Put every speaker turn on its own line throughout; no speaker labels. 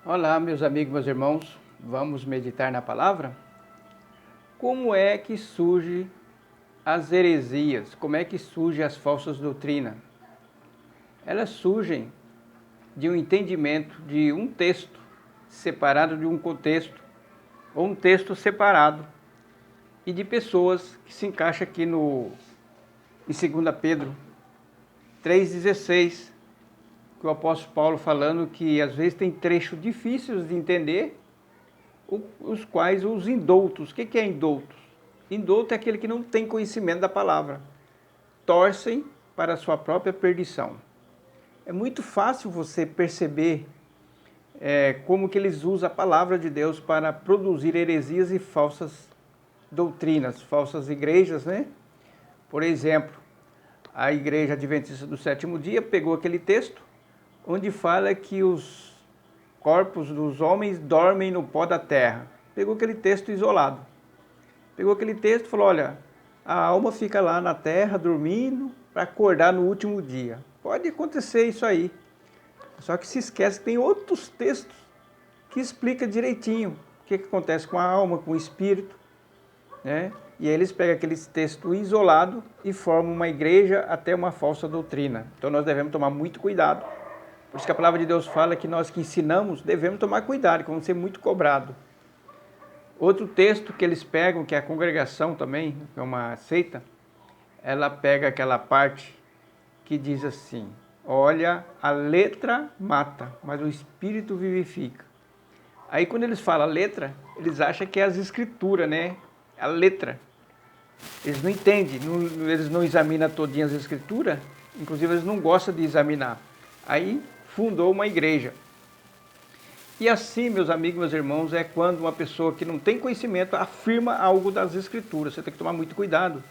Olá, meus amigos, meus irmãos, vamos meditar na palavra? Como é que surgem as heresias? Como é que surgem as falsas doutrinas? Elas surgem de um entendimento de um texto separado de um contexto, ou um texto separado, e de pessoas que se encaixam aqui em 2 Pedro 3,16, que o apóstolo Paulo falando que às vezes tem trechos difíceis de entender, os quais os indoutos. O que é indoutos? Indouto é aquele que não tem conhecimento da palavra, torcem para a sua própria perdição. É muito fácil você perceber como que eles usam a palavra de Deus para produzir heresias e falsas doutrinas, falsas igrejas, né? Por exemplo, a Igreja Adventista do Sétimo Dia pegou aquele texto onde fala que os corpos dos homens dormem no pó da terra. Pegou aquele texto isolado. Pegou aquele texto e falou, olha, a alma fica lá na terra dormindo para acordar no último dia. Pode acontecer isso aí. Só que se esquece que tem outros textos que explicam direitinho o que acontece com a alma, com o espírito, né? E aí eles pegam aquele texto isolado e formam uma igreja até uma falsa doutrina. Então nós devemos tomar muito cuidado. Por isso que a palavra de Deus fala que nós que ensinamos devemos tomar cuidado, que vamos ser muito cobrados. Outro texto que eles pegam, que é a congregação também, que é uma seita, ela pega aquela parte que diz assim, olha, a letra mata, mas o espírito vivifica. Aí quando eles falam letra, eles acham que é as escrituras, né? A letra. Eles não entendem, eles não examinam todinha as escrituras, inclusive eles não gostam de examinar. Aí fundou uma igreja. E assim, meus amigos, meus irmãos, é quando uma pessoa que não tem conhecimento afirma algo das escrituras. Você tem que tomar muito cuidado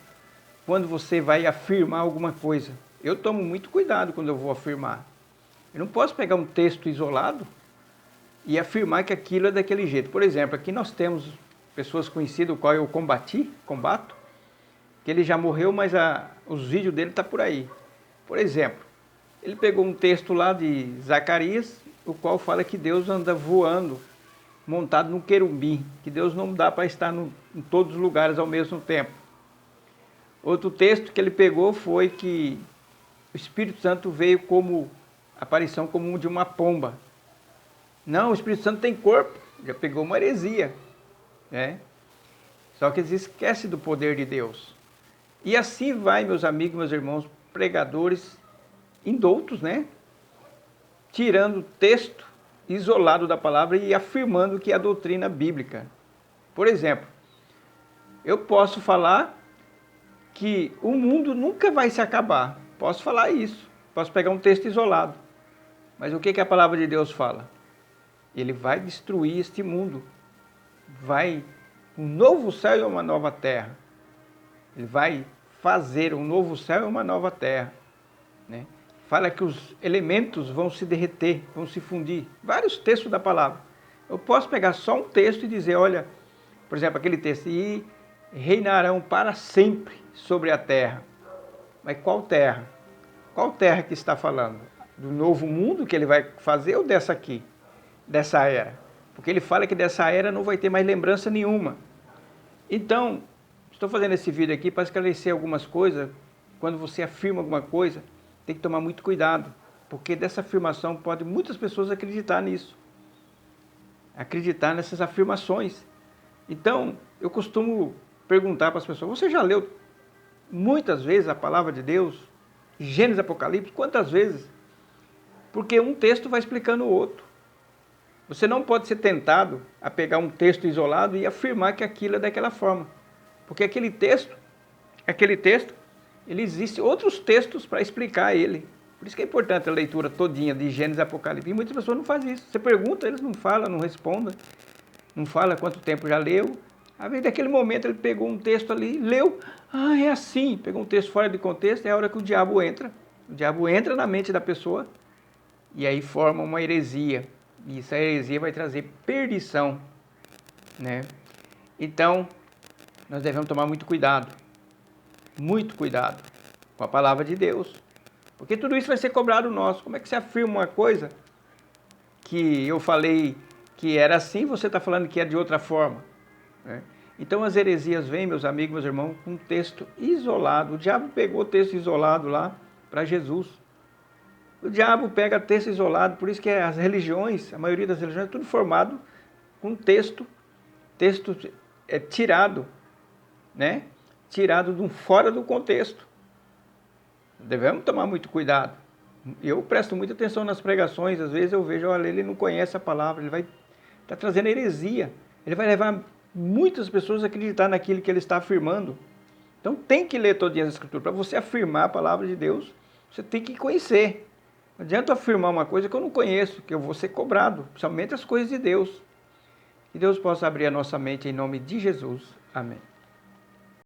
quando você vai afirmar alguma coisa. Eu tomo muito cuidado quando eu vou afirmar. Eu não posso pegar um texto isolado e afirmar que aquilo é daquele jeito. Por exemplo, aqui nós temos pessoas conhecidas, o qual eu combato, que ele já morreu, mas os vídeos dele estão por aí. Por exemplo, ele pegou um texto lá de Zacarias, o qual fala que Deus anda voando, montado num querubim, que Deus não dá para estar em todos os lugares ao mesmo tempo. Outro texto que ele pegou foi que o Espírito Santo veio como aparição como de uma pomba. Não, o Espírito Santo tem corpo, já pegou uma heresia, né? Só que eles esquecem do poder de Deus. E assim vai, meus amigos, meus irmãos, pregadores indoutos, né? Tirando o texto isolado da palavra e afirmando que é a doutrina bíblica. Por exemplo, eu posso falar que o mundo nunca vai se acabar. Posso falar isso. Posso pegar um texto isolado. Mas o que a palavra de Deus fala? Ele vai destruir este mundo. Vai um novo céu e uma nova terra. Ele vai fazer um novo céu e uma nova terra, né? Fala que os elementos vão se derreter, vão se fundir. Vários textos da palavra. Eu posso pegar só um texto e dizer, olha, por exemplo, aquele texto, e reinarão para sempre sobre a terra. Mas qual terra? Qual terra que está falando? Do novo mundo que ele vai fazer ou dessa aqui? Dessa era? Porque ele fala que dessa era não vai ter mais lembrança nenhuma. Então, estou fazendo esse vídeo aqui para esclarecer algumas coisas. Quando você afirma alguma coisa, tem que tomar muito cuidado, porque dessa afirmação pode muitas pessoas acreditar nisso. Acreditar nessas afirmações. Então, eu costumo perguntar para as pessoas, você já leu muitas vezes a palavra de Deus? Gênesis, Apocalipse, quantas vezes? Porque um texto vai explicando o outro. Você não pode ser tentado a pegar um texto isolado e afirmar que aquilo é daquela forma. Porque aquele texto, ele existe outros textos para explicar ele. Por isso que é importante a leitura todinha de Gênesis e Apocalipse. E muitas pessoas não fazem isso. Você pergunta, eles não falam, não respondem. Não fala quanto tempo já leu. Às vezes, naquele momento, ele pegou um texto ali, leu. Ah, é assim. Pegou um texto fora de contexto, é a hora que o diabo entra. O diabo entra na mente da pessoa e aí forma uma heresia. E essa heresia vai trazer perdição, né? Então, nós devemos tomar muito cuidado com a palavra de Deus, porque tudo isso vai ser cobrado nosso. Como é que você afirma uma coisa que eu falei que era assim, você está falando que é de outra forma, né? Então as heresias vêm, meus amigos, meus irmãos, com um texto isolado. O diabo pegou o texto isolado lá para Jesus. O diabo pega texto isolado, por isso que as religiões, a maioria das religiões é tudo formado com texto tirado, né? Tirado fora do contexto. Devemos tomar muito cuidado. Eu presto muita atenção nas pregações, às vezes eu vejo, olha, ele não conhece a palavra, ele vai estar trazendo heresia. Ele vai levar muitas pessoas a acreditar naquilo que ele está afirmando. Então tem que ler todas as escrituras. Para você afirmar a palavra de Deus, você tem que conhecer. Não adianta afirmar uma coisa que eu não conheço, que eu vou ser cobrado, principalmente as coisas de Deus. Que Deus possa abrir a nossa mente em nome de Jesus. Amém.